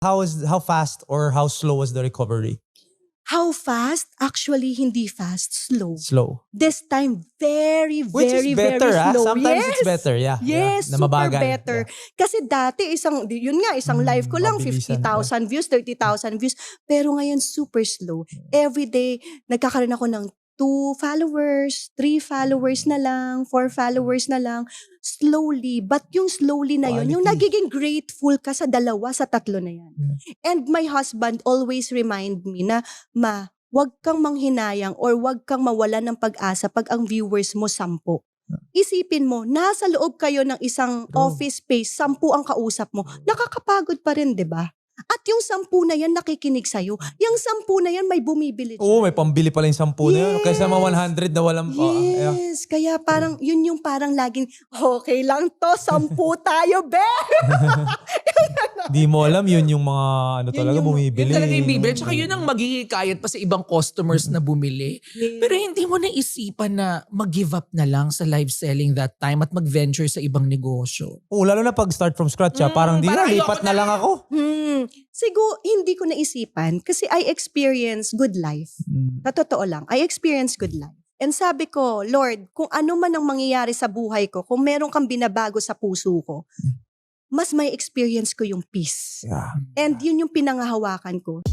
How fast or how slow was the recovery? How fast? Actually, hindi fast. Slow. Slow. This time, very, Which very, is better, very slow. Sometimes yes. it's better, yeah. Yes, Na super mabagal. better. Yeah. Kasi dati, isang live ko lang, Mabilisan, 50,000 views, 30,000 views. Pero ngayon, super slow. Every day, nagkakaroon ako ng 2 followers, 3 followers na lang, 4 followers na lang. Slowly. But yung slowly na yun, yung Quality. nagiging grateful ka sa 2, sa 3 na yan. And my husband always remind me na, Ma, wag kang manghinayang or wag kang mawalan ng pag-asa pag ang viewers mo 10. Isipin mo, nasa loob kayo ng isang office space, 10 ang kausap mo. Nakakapagod pa rin, di ba? At yung 10 na yan nakikinig sa'yo. Yung 10 na yan may bumibili dyan. Oo, may pambili pala yung 10 na yun. Kaysa mga 100 na walang... yeah. Yes, kaya parang, yun yung parang laging, okay lang to, 10 tayo, be! Di mo alam, yun yung mga talaga yung- bumibili. Yun talaga yung bibili. Tsaka yun ang maghihikayat pa sa ibang customers na bumili. Yes. Pero hindi mo naisipan na mag-give up na lang sa live selling that time at mag-venture sa ibang negosyo. Oo, lalo na pag start from scratch, parang di na, parang lipat ayoko na na. lang ako. Siguro, hindi ko naisipan kasi I experienced good life. Sa totoo lang, I experienced good life. And sabi ko, Lord, kung ano man ang mangyayari sa buhay ko, kung meron kang binabago sa puso ko, mas may experience ko yung peace. Yeah. And yun yung pinangahawakan ko.